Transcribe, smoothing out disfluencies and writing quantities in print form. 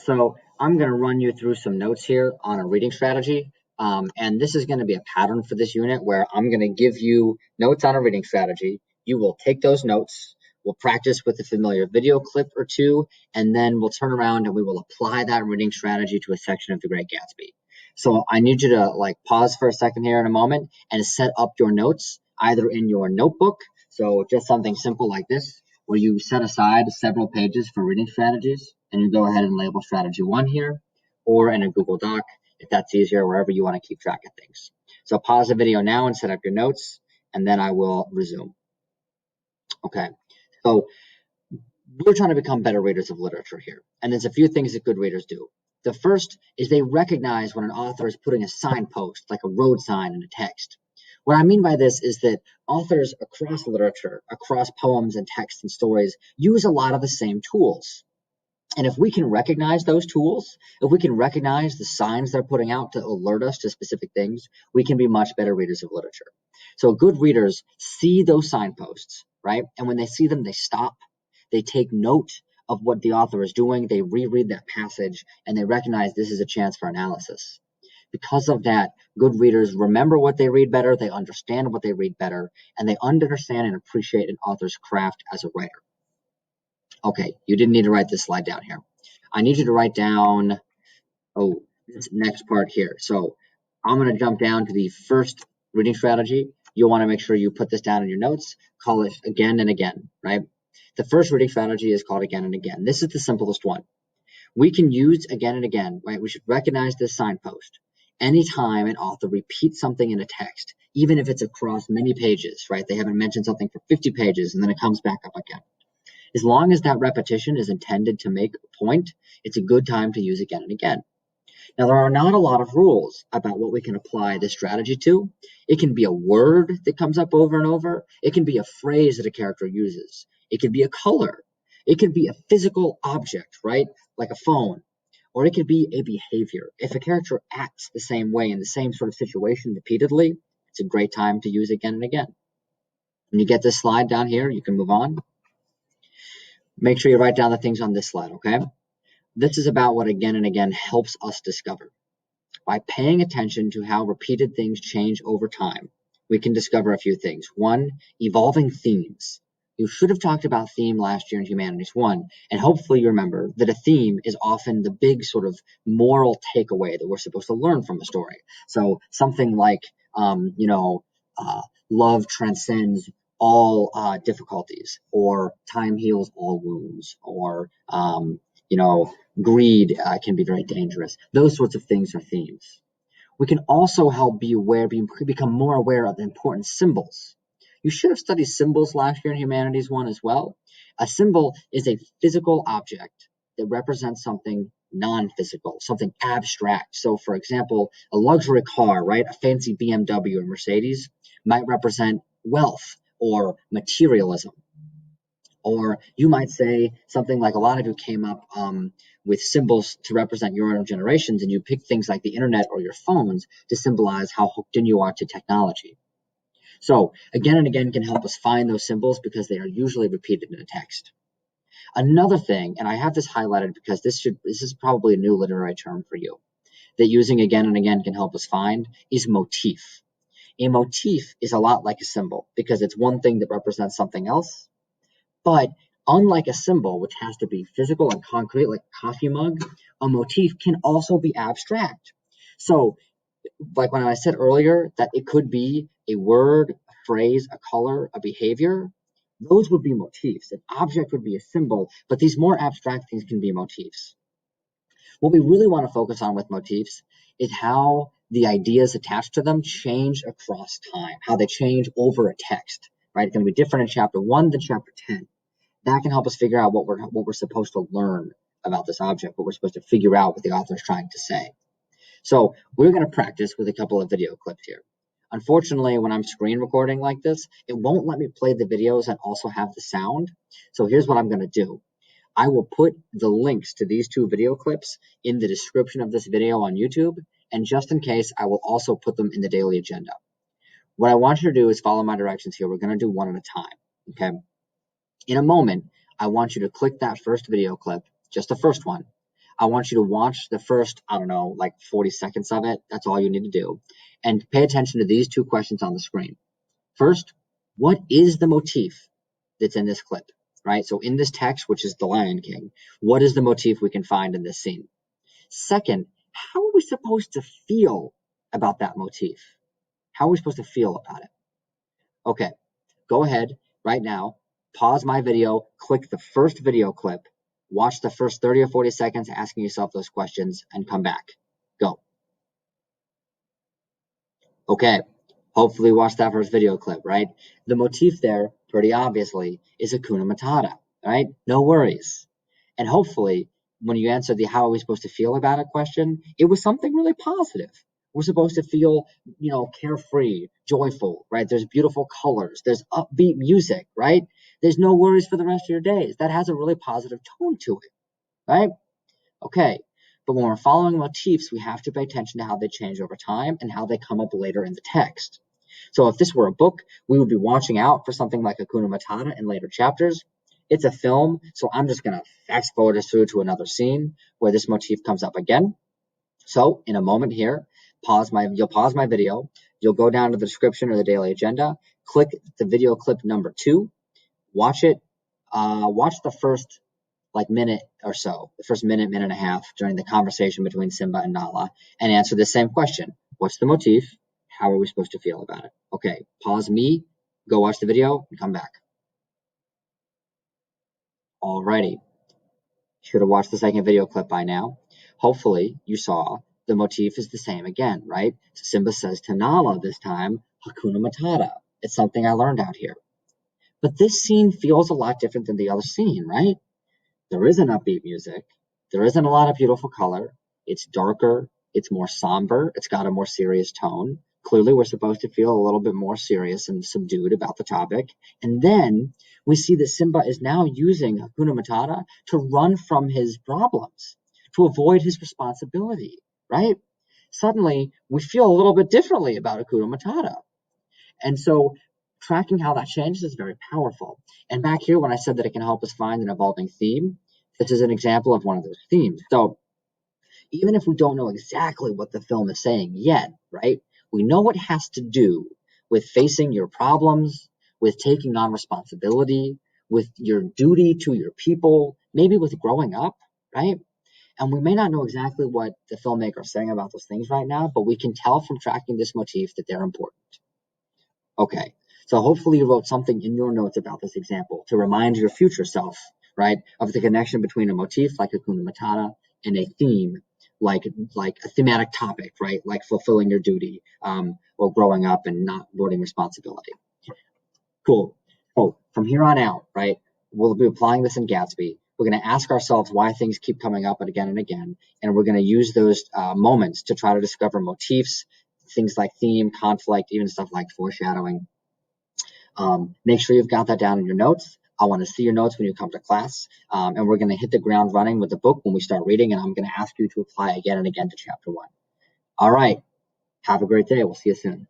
So I'm going to run you through some notes here on a reading strategy. And this is going to be a pattern for this unit where I'm going to give you notes on a reading strategy. You will take those notes. We'll practice with a familiar video clip or two, and then we'll turn around and we will apply that reading strategy to a section of The Great Gatsby. So I need you to pause for a second here in a moment and set up your notes either in your notebook. So just something simple like this, where you set aside several pages for reading strategies, and you go ahead and label strategy 1 here, or in a Google Doc, if that's easier, wherever you want to keep track of things. So pause the video now and set up your notes, and then I will resume. Okay, so we're trying to become better readers of literature here, and there's a few things that good readers do. The first is they recognize when an author is putting a signpost, like a road sign in a text. What I mean by this is that authors across literature, across poems and texts and stories, use a lot of the same tools. And if we can recognize those tools, if we can recognize the signs they're putting out to alert us to specific things, we can be much better readers of literature. So good readers see those signposts, right? And when they see them, they stop. They take note of what the author is doing. They reread that passage, and they recognize this is a chance for analysis. Because of that, good readers remember what they read better, they understand what they read better, and they understand and appreciate an author's craft as a writer. Okay, you didn't need to write this slide down here. I need you to write down, this next part here. So I'm going to jump down to the first reading strategy. You'll want to make sure you put this down in your notes. Call it again and again, right? The first reading strategy is called again and again. This is the simplest one. We can use again and again, right? We should recognize this signpost. Anytime an author repeats something in a text, even if it's across many pages, right? They haven't mentioned something for 50 pages and then it comes back up again. As long as that repetition is intended to make a point, it's a good time to use again and again. Now, there are not a lot of rules about what we can apply this strategy to. It can be a word that comes up over and over. It can be a phrase that a character uses. It can be a color. It can be a physical object, right? Like a phone. Or it could be a behavior. If a character acts the same way in the same sort of situation repeatedly, it's a great time to use again and again. When you get this slide down here, you can move on. Make sure you write down the things on this slide, okay? This is about what again and again helps us discover. By paying attention to how repeated things change over time, we can discover a few things. One, evolving themes. You should have talked about theme last year in Humanities 1, and hopefully you remember that a theme is often the big sort of moral takeaway that we're supposed to learn from a story. So something like, love transcends all difficulties, or time heals all wounds, or, greed can be very dangerous. Those sorts of things are themes. We can also help become more aware of the important symbols. You should have studied symbols last year in Humanities 1 as well. A symbol is a physical object that represents something non-physical, something abstract. So, for example, a luxury car, right, a fancy BMW or Mercedes might represent wealth or materialism. Or you might say something like, a lot of you came up with symbols to represent your own generations, and you pick things like the internet or your phones to symbolize how hooked in you are to technology. So again and again can help us find those symbols because they are usually repeated in a text. Another thing, and I have this highlighted because this is probably a new literary term for you, that using again and again can help us find, is motif. A motif is a lot like a symbol because it's one thing that represents something else. But unlike a symbol, which has to be physical and concrete, like a coffee mug, a motif can also be abstract. So, like when I said earlier that it could be a word, a phrase, a color, a behavior, those would be motifs. An object would be a symbol, but these more abstract things can be motifs. What we really want to focus on with motifs is how the ideas attached to them change across time, how they change over a text, right? It's going to be different in chapter 1 than chapter 10. That can help us figure out what we're supposed to learn about this object, what we're supposed to figure out what the author is trying to say. So we're going to practice with a couple of video clips here. Unfortunately, when I'm screen recording like this, it won't let me play the videos and also have the sound. So here's what I'm going to do. I will put the links to these 2 video clips in the description of this video on YouTube, and just in case, I will also put them in the daily agenda. What I want you to do is follow my directions here. We're going to do one at a time, okay? In a moment, I want you to click that first video clip, just the first one. I want you to watch the first, I don't know, like 40 seconds of it. That's all you need to do. And pay attention to these two questions on the screen. First, what is the motif that's in this clip, right? So in this text, which is The Lion King, what is the motif we can find in this scene? Second, how are we supposed to feel about that motif? How are we supposed to feel about it? Okay, go ahead right now, pause my video, click the first video clip, watch the first 30 or 40 seconds asking yourself those questions, and come back. Go. Okay, hopefully watch that first video clip, right? The motif there, pretty obviously, is Hakuna Matata, right? No worries. And hopefully, when you answer the how are we supposed to feel about it question, it was something really positive. We're supposed to feel, carefree, joyful, right? There's beautiful colors. There's upbeat music, right? There's no worries for the rest of your days. That has a really positive tone to it, right? Okay. But when we're following motifs, we have to pay attention to how they change over time and how they come up later in the text. So if this were a book, we would be watching out for something like Hakuna Matata in later chapters. It's a film, so I'm just going to fast forward us through to another scene where this motif comes up again. So in a moment here, you'll pause my video, you'll go down to the description or the daily agenda, click the video clip number 2, watch it, watch the first minute or so, the first minute and a half during the conversation between Simba and Nala, and answer the same question. What's the motif? How are we supposed to feel about it? Okay, pause me, go watch the video, and come back. Alrighty. Should have watched the second video clip by now. Hopefully, you saw the motif is the same again, right? Simba says to Nala this time, Hakuna Matata. It's something I learned out here. But this scene feels a lot different than the other scene, right? There isn't upbeat music. There isn't a lot of beautiful color. It's darker. It's more somber. It's got a more serious tone. Clearly, we're supposed to feel a little bit more serious and subdued about the topic. And then we see that Simba is now using Hakuna Matata to run from his problems, to avoid his responsibility, right? Suddenly, we feel a little bit differently about Hakuna Matata. And so tracking how that changes is very powerful. And back here, when I said that it can help us find an evolving theme, this is an example of one of those themes. So even if we don't know exactly what the film is saying yet, right, we know it has to do with facing your problems, with taking on responsibility, with your duty to your people, maybe with growing up, right? And we may not know exactly what the filmmaker is saying about those things right now, but we can tell from tracking this motif that they're important. Okay, so hopefully you wrote something in your notes about this example to remind your future self, right, of the connection between a motif like Hakuna Matata and a theme like a thematic topic, right, like fulfilling your duty or growing up and not avoiding responsibility. Cool. Oh, from here on out, right, we'll be applying this in Gatsby. We're going to ask ourselves why things keep coming up again and again, and we're going to use those moments to try to discover motifs, things like theme, conflict, even stuff like foreshadowing. Make sure you've got that down in your notes. I want to see your notes when you come to class, and we're going to hit the ground running with the book when we start reading, and I'm going to ask you to apply again and again to chapter 1. All right. Have a great day. We'll see you soon.